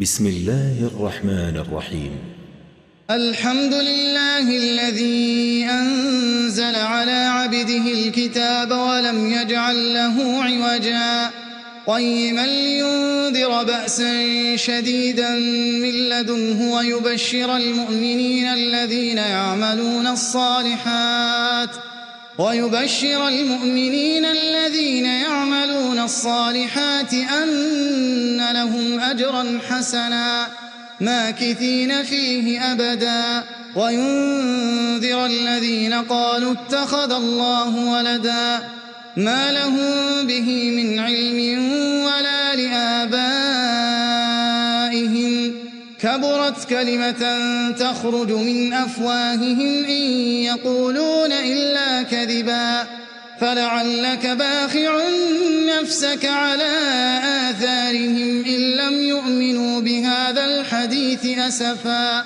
بسم الله الرحمن الرحيم. الحمد لله الذي أنزل على عبده الكتاب ولم يجعل له عوجا قيما لينذر بأسا شديدا من لدنه ويبشر المؤمنين الذين يعملون الصالحات أن لهم أجرا حسنا ماكثين فيه أبدا وينذر الذين قالوا اتخذ الله ولدا ما لهم به من علم ولا لآبائهم كبرت كلمة تخرج من أفواههم إن يقولون إلا كذبا فلعلك باخع نفسك على آثارهم إن لم يؤمنوا بهذا الحديث أسفا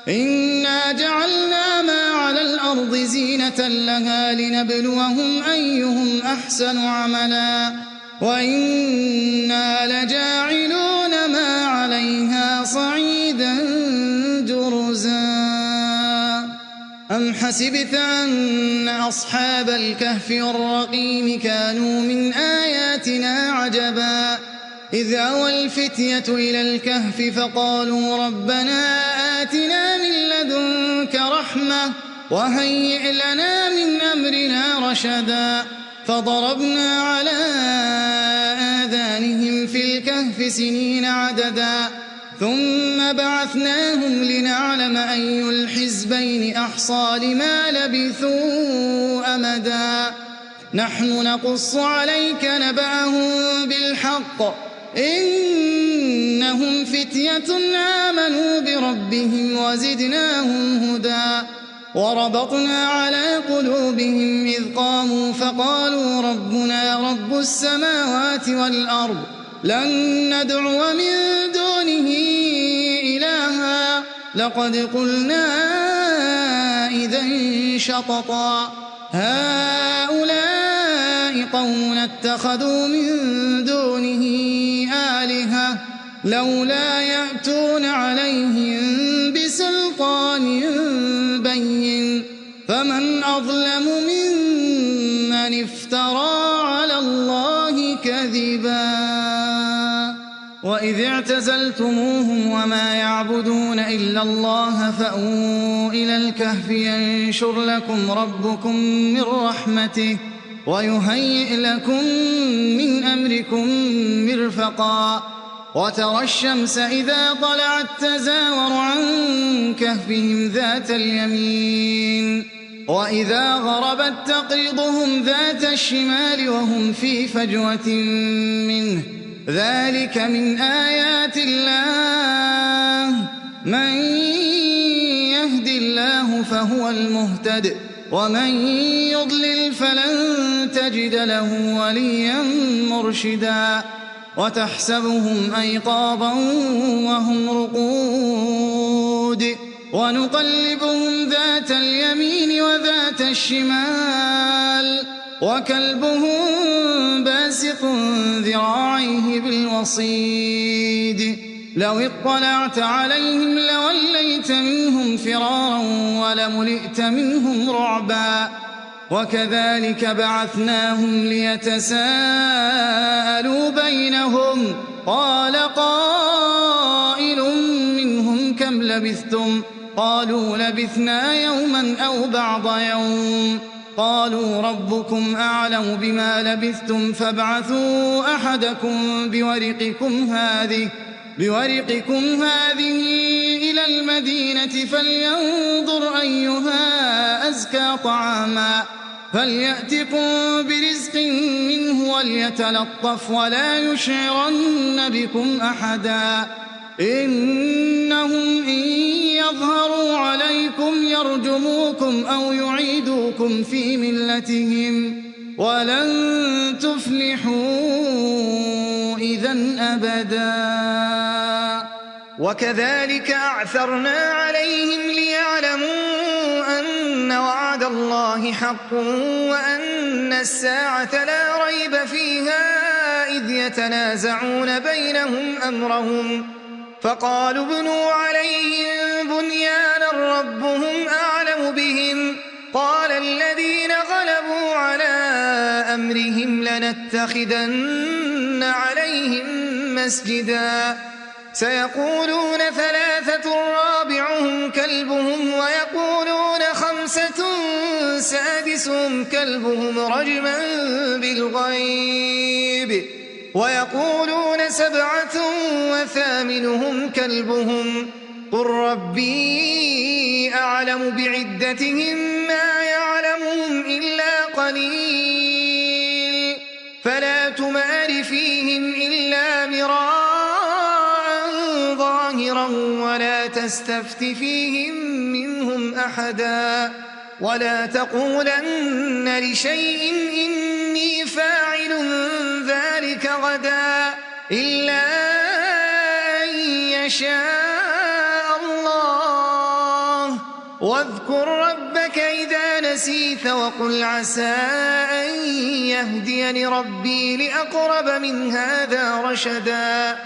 إنا جعلنا ما على الأرض زينة لها لنبلوهم أيهم أحسن عملا وإنا لجاعلون ما عليها صعيدا جرزا أم حسبت أن أصحاب الكهف والرقيم كانوا من آياتنا عجبا إذ أوى الفتية إلى الكهف فقالوا ربنا آتنا من لدنك رحمة وهيئ لنا من أمرنا رشدا فضربنا على آذانهم في الكهف سنين عددا ثم بعثناهم لنعلم أي الحزبين أحصى لما لبثوا أمدا نحن نقص عليك نبأهم بالحق إنهم فتية آمنوا بربهم وزدناهم هدى وربطنا على قلوبهم إذ قاموا فقالوا ربنا رب السماوات والأرض لن ندعو من دونه إلها لقد قلنا إذا شططا هؤلاء قوم اتخذوا من دونه آلهة لولا يأتون عليهم بسلطان بين فمن أظلم ممن افترى على الله كذبا وإذ اعتزلتموهم وما يعبدون إلا الله فأووا إلى الكهف ينشر لكم ربكم من رحمته ويهيئ لكم من أمركم مرفقا وترى الشمس إذا طلعت تزاور عن كهفهم ذات اليمين وإذا غربت تقرضهم ذات الشمال وهم في فجوة منه ذلك من آيات الله من يهد الله فهو المهتد ومن يضلل فلن تجد له وليا مرشدا وتحسبهم أيقاظا وهم رقود ونقلبهم ذات اليمين وذات الشمال وكلبهم باسط ذراعيه بالوصيد لو اطلعت عليهم لوليت منهم فرارا ولملئت منهم رعبا وكذلك بعثناهم ليتساءلوا بينهم قال قائل منهم كم لبثتم قالوا لبثنا يوما أو بعض يوم قالوا ربكم أعلم بما لبثتم فابعثوا أحدكم بورقكم هذه إلى المدينة فلينظر أيها أزكى طعاما فليأتكم برزق منه وليتلطف ولا يشعرن بكم أحدا إنهم إن يظهروا عليكم يرجموكم أو يعيدوكم في ملتهم ولن تفلحوا إذن أبدا وكذلك أعثرنا عليهم ليعلموا أن وعد الله حق وأن الساعة لا ريب فيها إذ يتنازعون بينهم أمرهم فقالوا ابنوا عليهم بنيانا ربهم أعلم بهم قال الذين غلبوا على أمرهم لنتخذن عليهم مسجدا سيقولون ثلاثة رابعهم كلبهم ويقولون خمسة سادسهم كلبهم رجما بالغيب ويقولون سبعة وثامنهم كلبهم قل ربي أعلم بعدتهم ما يعلمهم إلا قليل فلا تمار فيهم إلا مراء ظاهرا ولا تستفت فيهم منهم أحدا ولا تقولن لشيء إني فاعل ذلك غدا إلا أن يشاء الله واذكر ربك إذا نسيت وقل عسى أن يهديني ربي لأقرب من هذا رشدا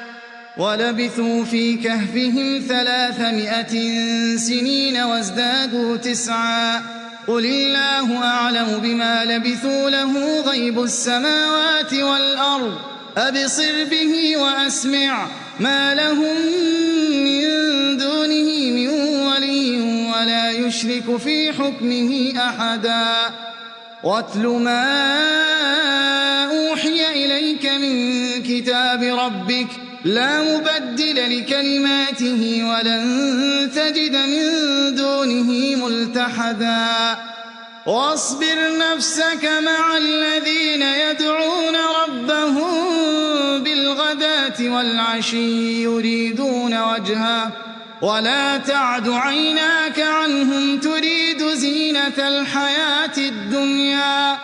ولبثوا في كهفهم 300 سنين وازدادوا 9 قل الله أعلم بما لبثوا له غيب السماوات والأرض أبصر به وأسمع ما لهم من دونه من ولي ولا يشرك في حكمه أحدا واتل ما أوحي إليك من كتاب ربك لا مبدل لكلماته ولن تجد من دونه ملتحدا واصبر نفسك مع الذين يدعون ربهم بالغداة والعشي يريدون وجهه ولا تعد عيناك عنهم تريد زينة الحياة الدنيا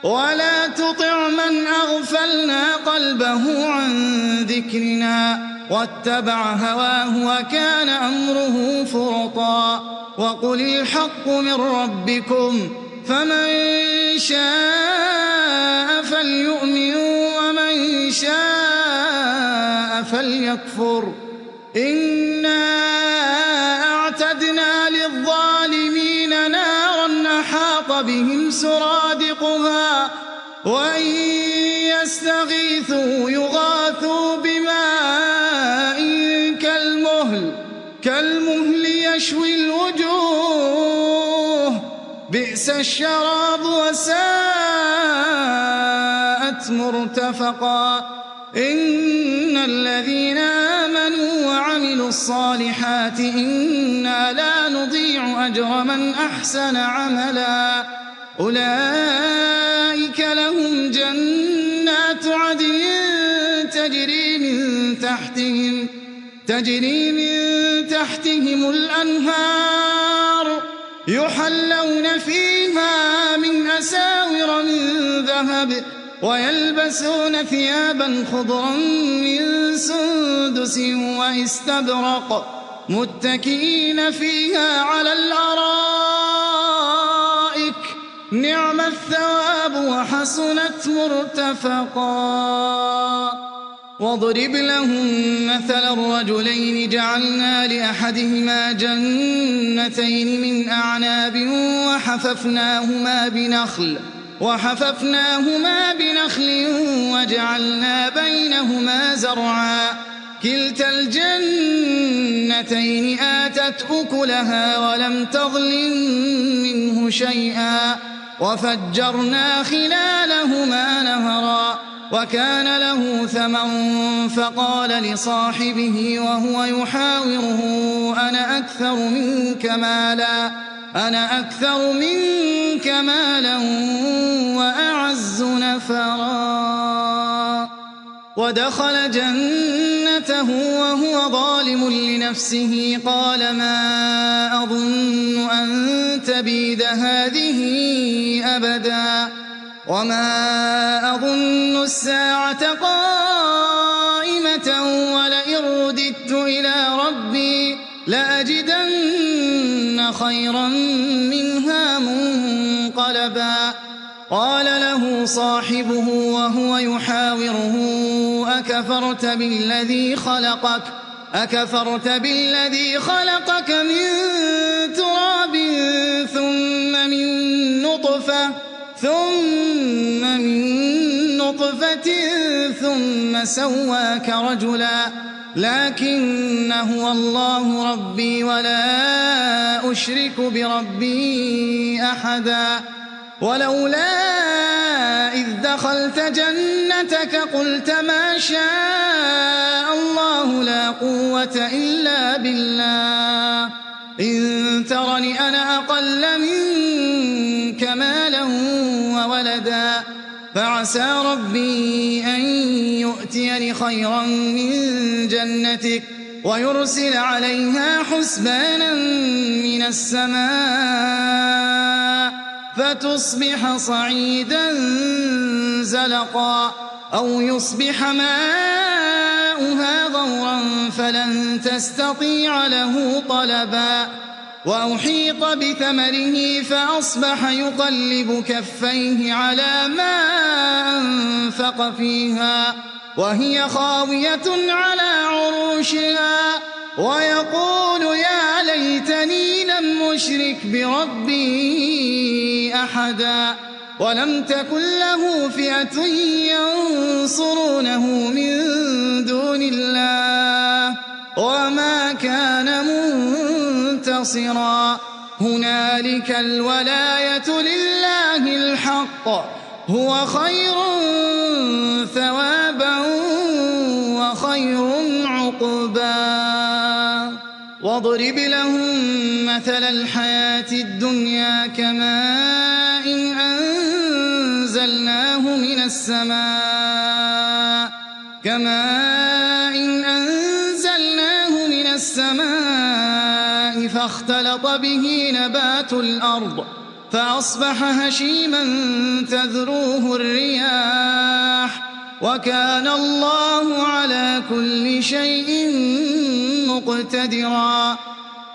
ولا تطع من أغفلنا قلبه عن ذكرنا واتبع هواه وكان أمره فرطا وقل الحق من ربكم فمن شاء فليؤمن ومن شاء فليكفر إنا أعتدنا للظالمين نارا أحاط بهم سرادقها وإن يستغيثوا يغاثوا بماء كالمهل يشوي الوجوه بئس الشراب وساءت مرتفقا إن الذين آمنوا وعملوا الصالحات إنا لا نضيع أجر من أحسن عملا أولئك لهم جنات عدن تجري من تحتهم الأنهار يحلون فيها من أساور من ذهب ويلبسون ثيابا خضرا من سندس واستبرق متكئين فيها على الأرائك نعم الثواب وحسنت مرتفقا واضرب لهم مثل الرجلين جعلنا لأحدهما جنتين من أعناب وحففناهما بنخل وجعلنا بينهما زرعا كلتا الجنتين آتت أكلها ولم تظلم منه شيئا وفجرنا خلالهما نهرا وكان له ثمر فقال لصاحبه وهو يحاوره أنا أكثر منك مالا وأعز نفرا ودخل جنته وهو ظالم لنفسه قال ما أظن أن تبيد هذه أبدا وما أظن الساعة قائمة ولئن رددت إلى ربي لأجدن خيرا منها منقلبا قال له صاحبه وهو يحاوره أكفرت بالذي خلقك أكفرت بالذي خلقك من تراب ثم من نطفة ثم سواك رجلا لكن هو الله ربي ولا أشرك بربي أحدا ولولا إذ دخلت جنتك قلت ما شاء الله لا قوة إلا بالله إن ترني أنا أقل منك مالا وولدا فعسى ربي أن يؤتيني خيرا من جنتك ويرسل عليها حسبانا من السماء فتصبح صعيدا زلقا أو يصبح ماؤها غورا فلن تستطيع له طلبا وأحيط بثمره فأصبح يقلب كفيه على ما أنفق فيها وهي خاوية على عروشها ويقول يا ليتني لم أشرك بربي أحدا ولم تكن له فئة ينصرونه من دون الله وما كان منتصرا هنالك الولاية لله الحق هو خير ثوابا وخير عقبا واضرب لهم مثل الحياة الدنيا كماء أنزلناه من السماء فاختلط به نبات الأرض فأصبح هشيما تذروه الرياح وكان الله على كل شيء مقتدرا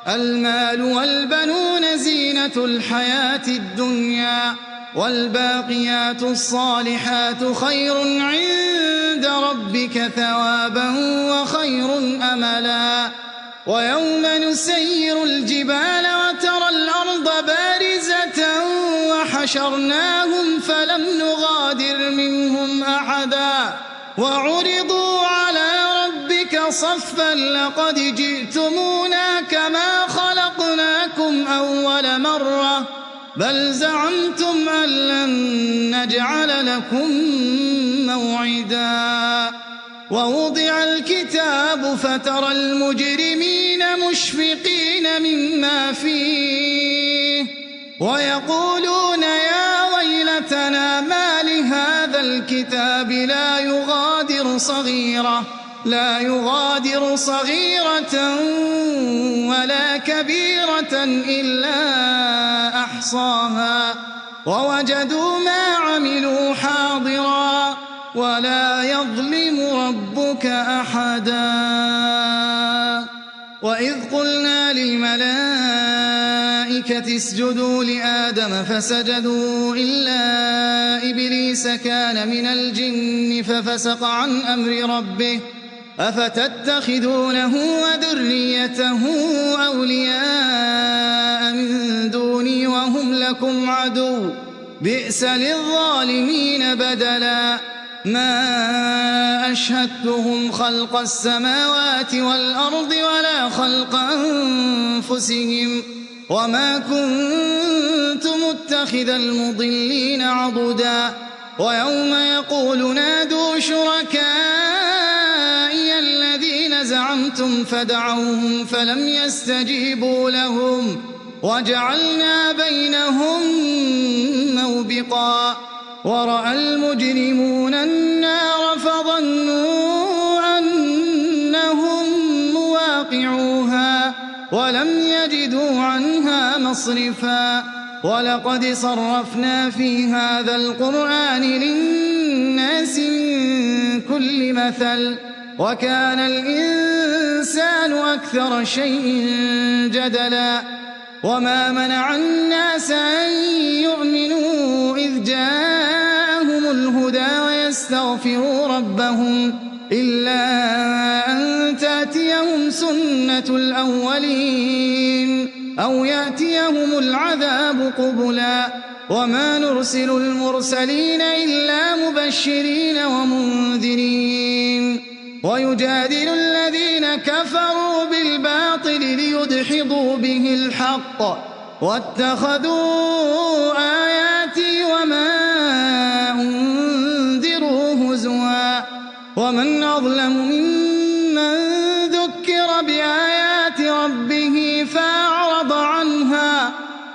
المال والبنون زينة الحياة الدنيا والباقيات الصالحات خير عند ربك ثوابا وخير أملا ويوم نسير الجبال وترى الأرض بارزة وحشرناهم فلم نغادر منهم أحدا وعرضوا على ربك صفا لقد جئتمونا كما خلقناكم أول مرة بل زعمتم أن لن نجعل لكم موعدا ووضع الكتاب فترى المجرمين مشفقين مما فيه ويقولون يا ويلتنا ما لهذا الكتاب لا يغادر صغيرة ولا كبيرة إلا أحصاها ووجدوا ما عملوا حاضرا ولا يظلم ربك أحدا وإذ قلنا للملائكة اسجدوا لآدم فسجدوا إلا إبليس كان من الجن ففسق عن أمر ربه أفتتخذونه وذريته أولياء من دوني وهم لكم عدو بئس للظالمين بدلا ما أشهدتهم خلق السماوات والأرض ولا خلق أنفسهم وما كنت متخذ المضلين عضدا ويوم يقول نادوا شركائي الذين زعمتم فدعوهم فلم يستجيبوا لهم وجعلنا بينهم موبقا ورأى المجرمون النار فظنوا أنهم مواقعوها ولم يجدوا عنها مصرفا ولقد صرفنا في هذا القرآن للناس من كل مثل وكان الإنسان أكثر شيء جدلا وما منع الناس أن يؤمنوا إذ جاءهم الهدى ويستغفروا ربهم إلا أن تأتيهم سُنَّةُ الْأَوَّلِينَ أَوْ يَأْتِيَهُمُ الْعَذَابُ قُبُلًا وَمَا نُرْسِلُ الْمُرْسَلِينَ إِلَّا مُبَشِّرِينَ وَمُنذِرِينَ وَيُجَادِلُ الَّذِينَ كَفَرُوا بِالْبَاطِلِ لِيُدْحِضُوا بِهِ الْحَقَّ وَاتَّخَذُوا آيَاتِي وَمَا أُنذِرُوا هُزُوًا وَمَنْ أَظْلَمُ مِمَّنْ ذُكِّرَ بِآيَاتِ رَبِّهِ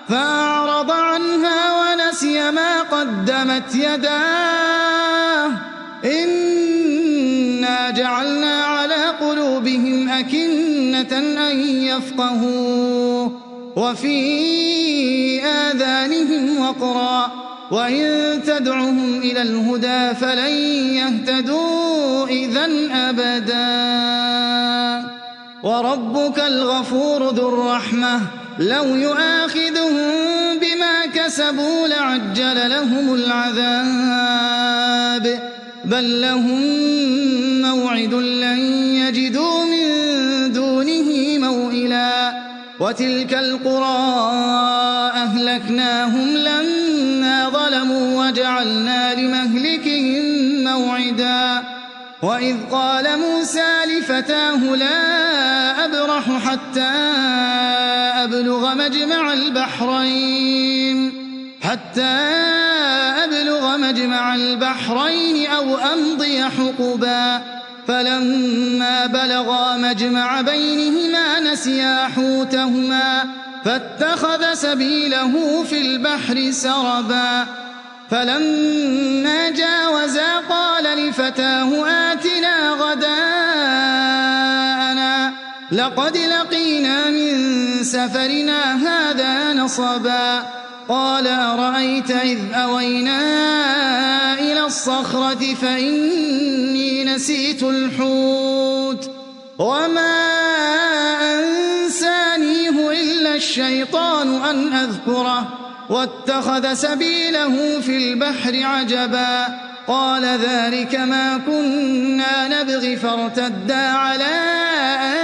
فأعرض عنها ونسي ما قدمت يداه إنا جعلنا على قلوبهم أكنة أن يفقهوه وفي آذانهم وقرا وإن تدعهم إلى الهدى فلن يهتدوا إذن أبدا وربك الغفور ذو الرحمة لو يؤاخذهم بما كسبوا لعجل لهم العذاب بل لهم موعد لن يجدوا من دونه موئلا وتلك القرى أهلكناهم لما ظلموا وجعلنا لمهلكهم موعدا وإذ قال موسى لفتاه لا أبرح حتى أبلغ مجمع البحرين أو أمضي حقبا فلما بلغا مجمع بينهما نسيا حوتهما فاتخذ سبيله في البحر سربا فلما جاوزا قال لفتاه آتنا غداءنا لقد لقينا من سفرنا هذا نصبا قال أرأيت إذ أوينا إلى الصخرة فإني نسيت الحوت وما أنسانيه إلا الشيطان أن أذكره واتخذ سبيله في البحر عجبا قال ذلك ما كنا نبغي فارتدا على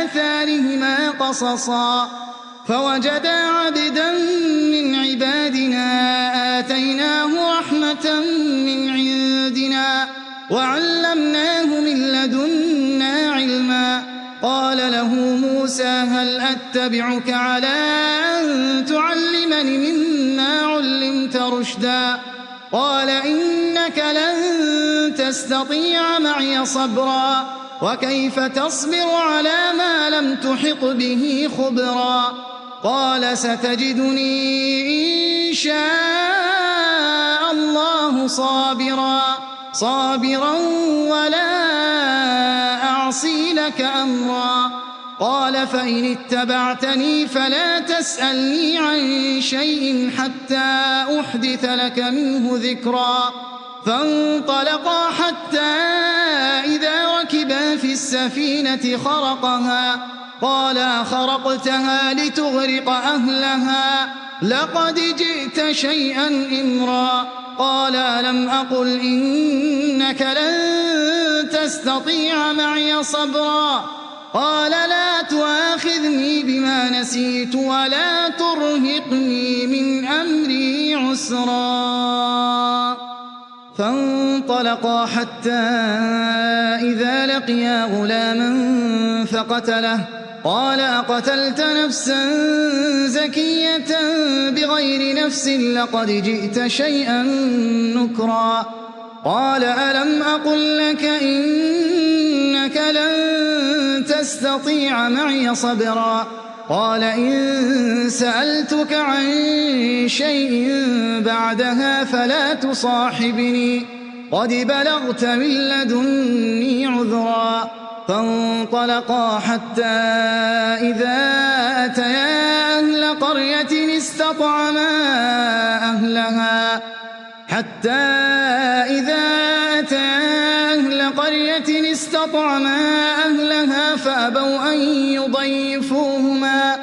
آثارهما قصصا فوجدا عبدا من عبادنا آتيناه رحمة من عندنا وعلمناه من لدنا علما قال له موسى هل أتبعك على أن تعلمني مما علمت رشدا قال إنك لن تستطيع معي صبرا وكيف تصبر على ما لم تحط به خبرا قال ستجدني إن شاء الله صابرا ولا أعصي لك أمرا قال فإن اتبعتني فلا تسألني عن شيء حتى أحدث لك منه ذكرا فانطلقا حتى إذا ركبا في السفينة خرقها قال أخرقتها لتغرق أهلها لقد جئت شيئا إمرا قال ألم أقل إنك لن تستطيع معي صبرا قال لا تؤاخذني بما نسيت ولا ترهقني من أمري عسرا فانطلقا حتى إذا لقيا غلاما فقتله قال أقتلت نفسا زكية بغير نفس لقد جئت شيئا نكرا قال ألم أقل لك إنك لن تستطيع معي صبرا قال إن سألتك عن شيء بعدها فلا تصاحبني قد بلغت من لدني عذرا فانطلقا حتى إذا أتيا أهل قرية استطعما أهلها فأبوا أن يضيفوهما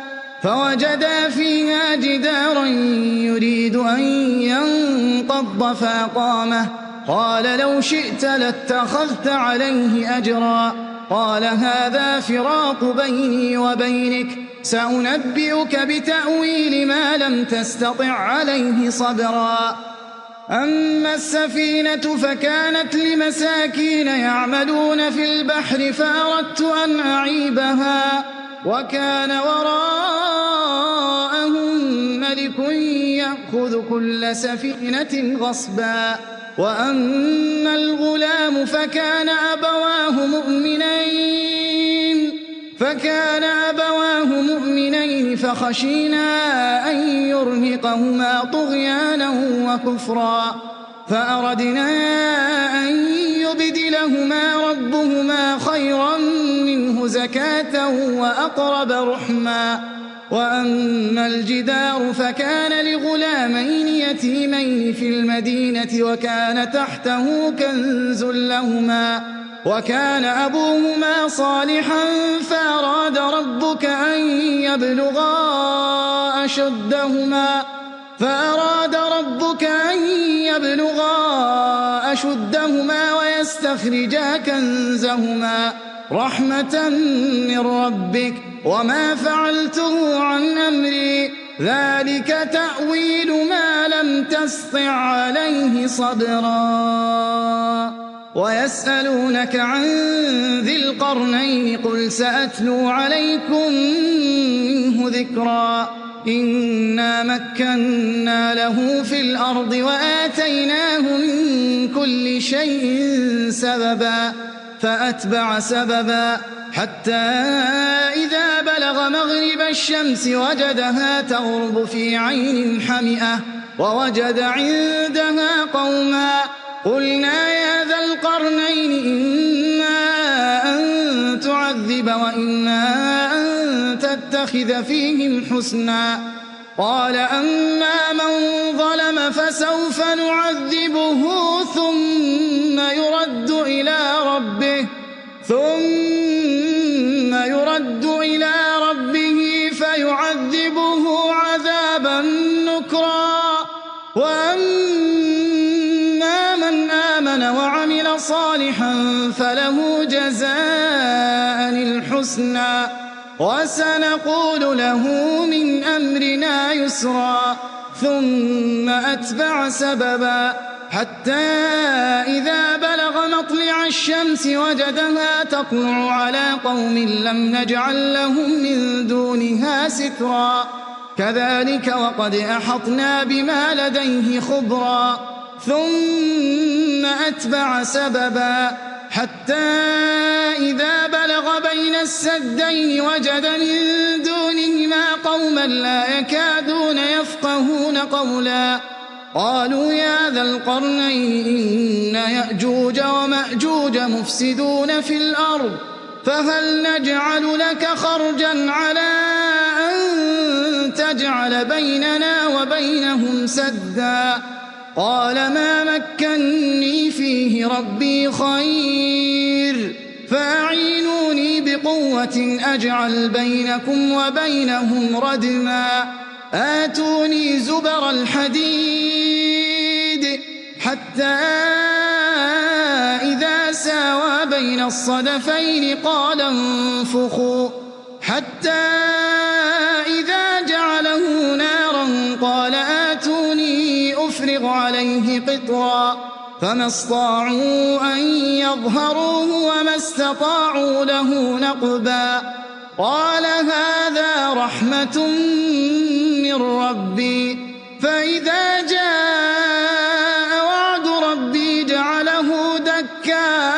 فوجدا فيها جدارا يريد أن ينقض فأقامه قال لو شئت لاتخذت عليه أجرا قال هذا فراق بيني وبينك سأنبئك بتأويل ما لم تستطع عليه صبرا أما السفينة فكانت لمساكين يعملون في البحر فأردت أن أعيبها وكان وراءهم ملك يأخذ كل سفينة غصبا وأما الغلام فكان أبواه مؤمنين فخشينا أن يرهقهما طغيانا وكفرا فأردنا أن يبدلهما ربهما خيرا منه زكاة وأقرب رحما وأما الجدار فكان لغلامين يتيمين في المدينة وكان تحته كنز لهما وكان أبوهما صالحا فأراد ربك أن يبلغا أشدهما ويستخرجا كنزهما رحمة من ربك وما فعلته عن أمري ذلك تأويل ما لم تسطع عليه صبرا ويسألونك عن ذي القرنين قل سأتلو عليكم منه ذكرا إنا مكنا له في الأرض وآتيناه من كل شيء سببا فأتبع سببا حتى إذا بلغ مغرب الشمس وجدها تغرب في عين حمئة ووجد عندها قوما قلنا يا ذا القرنين إما أن تعذب وإما أن تتخذ فيهم حسنا قال أما من ظلم فسوف نعذبه ثم يرد إلى ربه فيعذبه عذابا نكرا وأما من آمن وعمل صالحا فله جزاء الحسنى وسنقول له من أمرنا يسرا ثم أتبع سببا حتى إذا بلغ مطلع الشمس وجدها تطلع على قوم لم نجعل لهم من دونها سترا كذلك وقد أحطنا بما لديه خبرا ثم أتبع سببا حتى إذا بلغ بين السدين وجد من دونهما قوما لا يكادون يفقهون قولا قالوا يا ذا القرنين إن يأجوج ومأجوج مفسدون في الأرض فهل نجعل لك خرجا على أن تجعل بيننا وبينهم سدا قال ما مكني فيه ربي خير فأعينوني بقوة أجعل بينكم وبينهم ردما آتوني زبر الحديد حتى إذا ساوى بين الصدفين قال انفخوا حتى إذا جعله نارا قال آتوني أفرغ عليه قطرا فما استطاعوا أن يظهروه وما استطاعوا له نقبا قال هذا رحمة من ربي فإذا جاء وعد ربي جعله دكا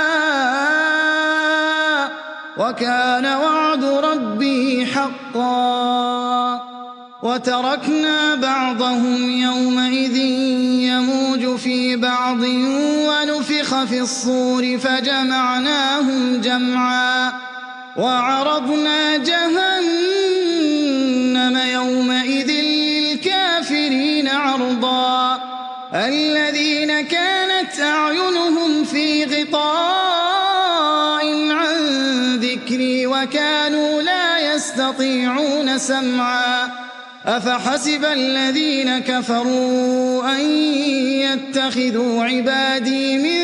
وكان وعد ربي حقا وتركنا بعضهم يومئذ يموج في بعض ونفخ في الصور فجمعناهم جمعا وعرضنا جهنم يومئذ للكافرين عرضا الذين كانت أعينهم في غطاء عن ذكري وكانوا لا يستطيعون سمعا أفحسب الذين كفروا أن يتخذوا عبادي من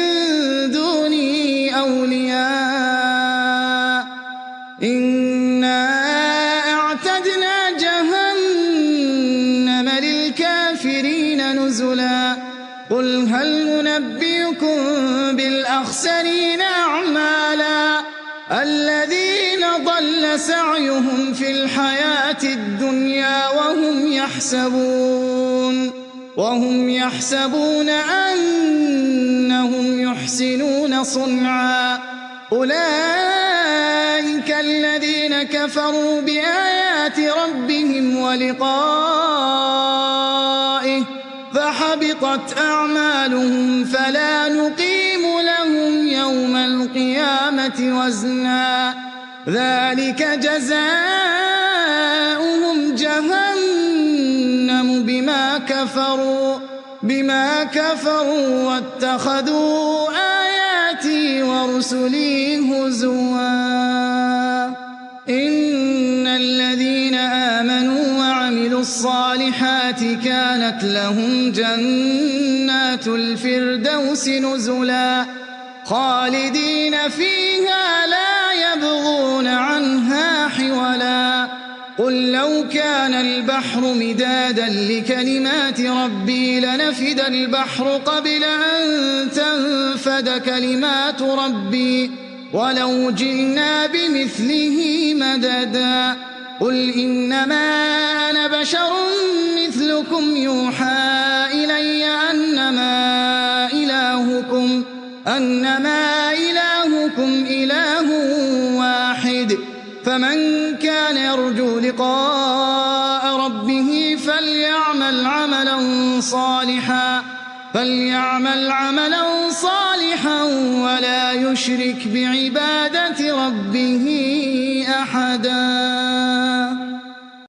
دوني أولياء هل ننبئكم بالأخسرين أعمالا الذين ضل سعيهم في الحياة الدنيا وهم يحسبون أنهم يحسنون صنعا أولئك الذين كفروا بآيات ربهم ولقائه فحبطت أعمالهم فلا نقيم لهم يوم القيامة وزنا ذلك جزاؤهم جهنم بما كفروا واتخذوا آياتي ورسلي هزوا إن الذين آمنوا وعملوا الصالحات كانت لهم جنات الفردوس نزلا خالدين فيها لا يبغون عنها حولا قل لو كان البحر مدادا لكلمات ربي لنفد البحر قبل أن تنفد كلمات ربي ولو جئنا بمثله مددا قل إنما أنا بشر مثلكم يوحى إلي أنما إلهكم إله واحد فمن كان يرجو لقاء ربه فليعمل عملا صالحا ولا يشرك بعبادة ربه أحدا.